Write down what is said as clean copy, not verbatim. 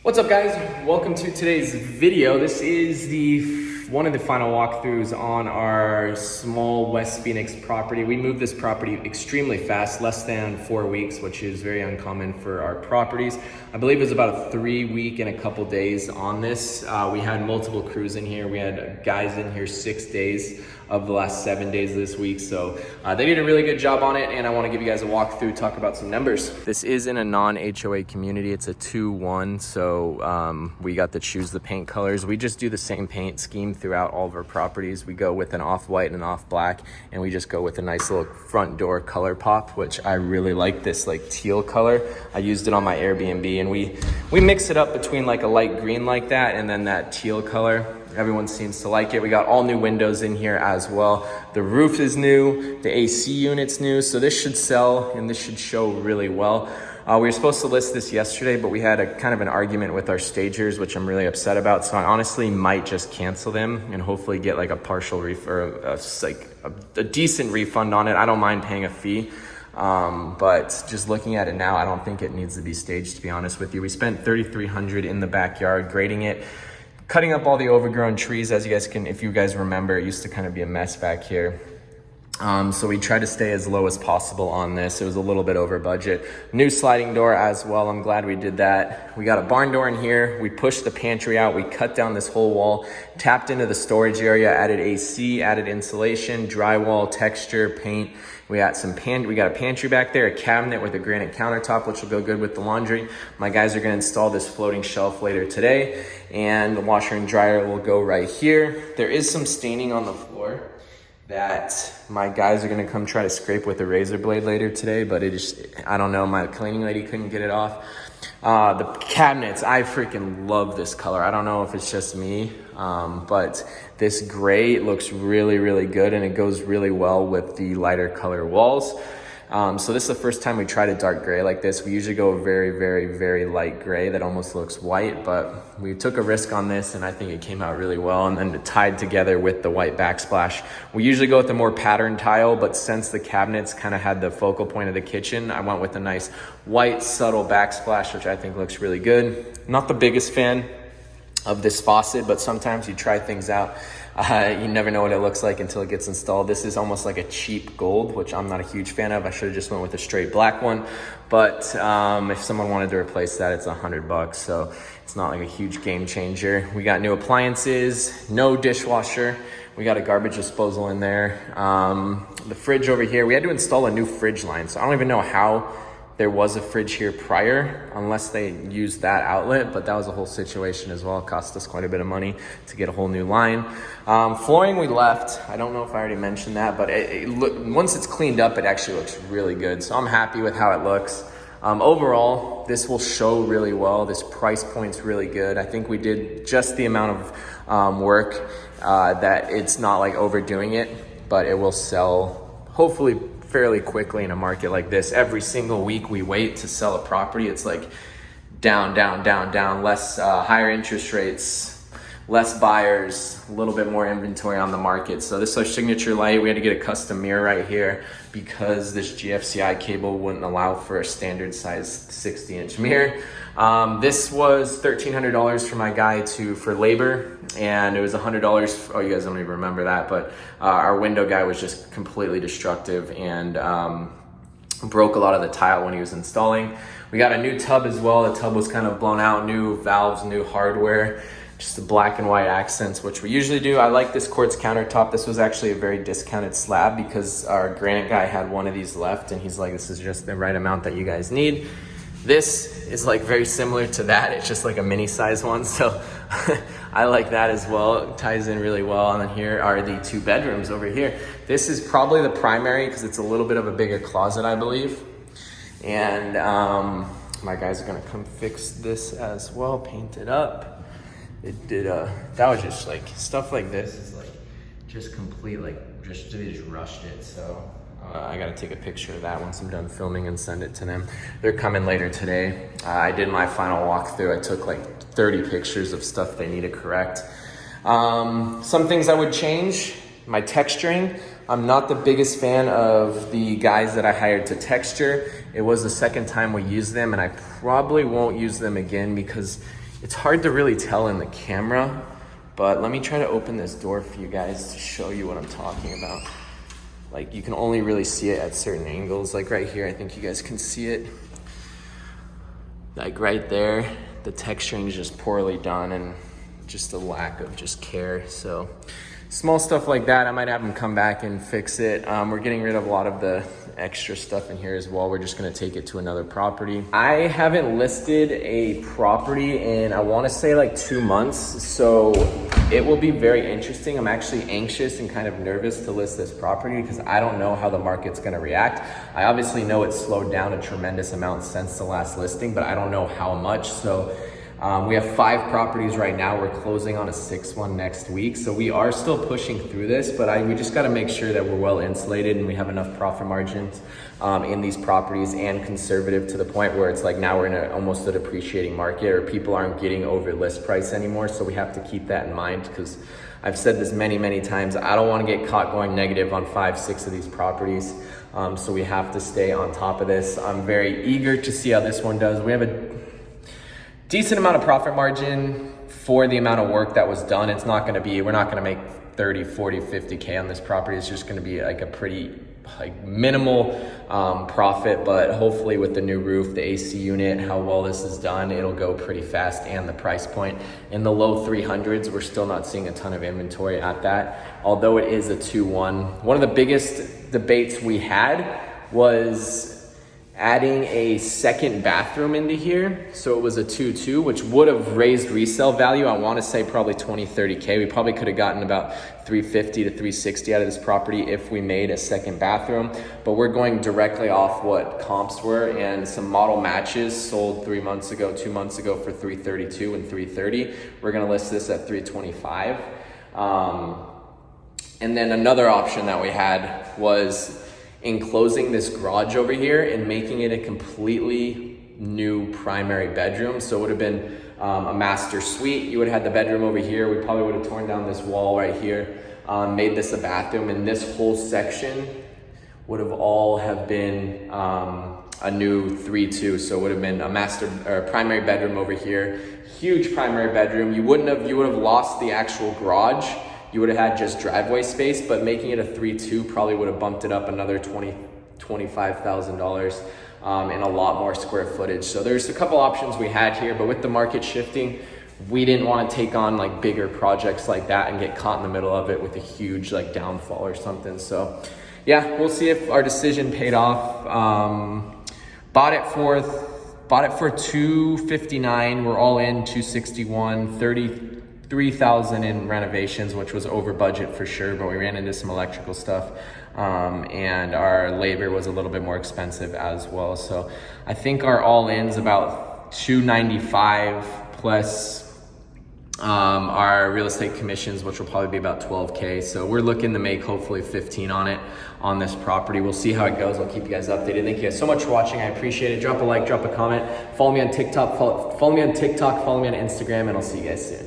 What's up, guys? Welcome to today's video. This is one of the final walkthroughs on our small West Phoenix property. We moved this property extremely fast, less than 4 weeks, which is very uncommon for our properties. I believe it was about a 3 week and a couple days on this. We had multiple crews in here. We had guys in here 6 days of the last 7 days of this week. So they did a really good job on it, and I want to give you guys a walkthrough, talk about some numbers. This is in a non-HOA community. It's a 2-1, so we got to choose the paint colors. We just do the same paint scheme throughout all of our properties. We go with an off-white and an off-black, and we just go with a nice little front door color pop, which I really like this like teal color. I used it on my Airbnb, and we mix it up between like a light green like that and then that teal color. Everyone seems to like it. We got all new windows in here as well. The roof is new, the AC unit's new, so this should sell and this should show really well. We were supposed to list this yesterday, but we had a kind of an argument with our stagers, which I'm really upset about. So I honestly might just cancel them and hopefully get like a partial refund, a decent refund on it. I don't mind paying a fee. But just looking at it now, I don't think it needs to be staged, to be honest with you. We spent $3,300 in the backyard grading it, cutting up all the overgrown trees. As you guys can, if you guys remember, it used to kind of be a mess back here. So we tried to stay as low as possible on this. It was a little bit over budget. New sliding door as well. I'm glad we did that. We got a barn door in here. We pushed the pantry out. We cut down this whole wall, tapped into the storage area, added AC, added insulation, drywall, texture, paint. We got we got a pantry back there, a cabinet with a granite countertop, which will go good with the laundry. My guys are gonna install this floating shelf later today, and the washer and dryer will go right here. There is some staining on the floor that my guys are gonna come try to scrape with a razor blade later today, but I don't know, my cleaning lady couldn't get it off. The cabinets, I freaking love this color. I don't know if it's just me, but this gray looks really, really good, and it goes really well with the lighter color walls. So this is the first time we tried a dark gray like this. We usually go very, very, very light gray that almost looks white, but we took a risk on this and I think it came out really well, and then it tied together with the white backsplash. We usually go with the more patterned tile, but since the cabinets kind of had the focal point of the kitchen, I went with a nice white subtle backsplash, which I think looks really good. Not the biggest fan of this faucet, but sometimes you try things out. You never know what it looks like until it gets installed. This is almost like a cheap gold, which I'm not a huge fan of. I should have just went with a straight black one, but if someone wanted to replace that, it's $100, so it's not like a huge game changer. We got new appliances, no dishwasher. We got a garbage disposal in there. The fridge over here, we had to install a new fridge line, so I don't even know how there was a fridge here prior, unless they used that outlet, but that was a whole situation as well. It cost us quite a bit of money to get a whole new line. Flooring we left. I don't know if I already mentioned that, but once it's cleaned up, it actually looks really good. So I'm happy with how it looks. Overall, this will show really well. This price point's really good. I think we did just the amount of work that it's not like overdoing it, but it will sell hopefully fairly quickly in a market like this. Every single week we wait to sell a property, it's like down, down, down, down, less higher interest rates, less buyers, a little bit more inventory on the market. So this is our signature light. We had to get a custom mirror right here because this GFCI cable wouldn't allow for a standard size 60-inch mirror. This was $1,300 for my guy for labor, and it was $100. Oh, you guys don't even remember that, but our window guy was just completely destructive and broke a lot of the tile when he was installing. We got a new tub as well. The tub was kind of blown out, new valves, new hardware, just the black and white accents, which we usually do. I like this quartz countertop. This was actually a very discounted slab because our granite guy had one of these left, and he's like, this is just the right amount that you guys need. This is like very similar to that. It's just like a mini size one. So I like that as well. It ties in really well. And then here are the 2 bedrooms over here. This is probably the primary because it's a little bit of a bigger closet, I believe. And my guys are gonna come fix this as well, paint it up. It did that was just like, stuff like this is like just complete, like they just rushed it. So I gotta take a picture of that once I'm done filming and send it to them. They're coming later today. I did my final walkthrough. I took like 30 pictures of stuff they need to correct. Some things I would change, my texturing. I'm not the biggest fan of the guys that I hired to texture. It was the second time we used them, and I probably won't use them again because It's hard to really tell in the camera, but let me try to open this door for you guys to show you what I'm talking about. Like, you can only really see it at certain angles. Like right here, I think you guys can see it. Like right there, the texturing is just poorly done and just a lack of just care. So small stuff like that, I might have them come back and fix it. We're getting rid of a lot of the extra stuff in here as well. We're just gonna take it to another property. I haven't listed a property in, I wanna say like 2 months. So it will be very interesting. I'm actually anxious and kind of nervous to list this property because I don't know how the market's gonna react. I obviously know it's slowed down a tremendous amount since the last listing, but I don't know how much. So we have 5 properties right now. We're closing on a 6th one next week. So we are still pushing through this, but we just gotta make sure that we're well insulated and we have enough profit margins in these properties and conservative to the point where it's like now we're in almost a depreciating market or people aren't getting over list price anymore. So we have to keep that in mind because I've said this many, many times. I don't wanna get caught going negative on 5, 6 of these properties. So we have to stay on top of this. I'm very eager to see how this one does. We have a decent amount of profit margin for the amount of work that was done. It's not gonna be, we're not gonna make 30, 40, 50K on this property. It's just gonna be like a pretty minimal profit, but hopefully with the new roof, the AC unit, how well this is done, it'll go pretty fast. And the price point in the low 300s, we're still not seeing a ton of inventory at that, although it is a 2-1. One of the biggest debates we had was adding a second bathroom into here. So it was a 2-2, which would have raised resale value. I want to say probably 20, 30K. We probably could have gotten about 350 to 360 out of this property if we made a second bathroom, but we're going directly off what comps were, and some model matches sold 3 months ago, 2 months ago for 332 and 330. We're going to list this at 325. And then another option that we had was enclosing this garage over here and making it a completely new primary bedroom. So it would have been a master suite. You would have had the bedroom over here. We probably would have torn down this wall right here, made this a bathroom, and this whole section would have all have been a new 3-2. So it would have been a master or primary bedroom over here, huge primary bedroom. You would have lost the actual garage. You would have had just driveway space, but making it a 3-2 probably would have bumped it up another $25,000 and a lot more square footage. So there's a couple options we had here, but with the market shifting, we didn't want to take on like bigger projects like that and get caught in the middle of it with a huge like downfall or something. So yeah, we'll see if our decision paid off. Bought it for $259. We're all in $261, 33,000 in renovations, which was over budget for sure, but we ran into some electrical stuff, and our labor was a little bit more expensive as well. So I think our all-in's about $295 plus our real estate commissions, which will probably be about 12K. So we're looking to make hopefully 15 on it on this property. We'll see how it goes. I'll keep you guys updated. Thank you guys so much for watching. I appreciate it. Drop a like, drop a comment. Follow me on TikTok, follow me on Instagram, and I'll see you guys soon.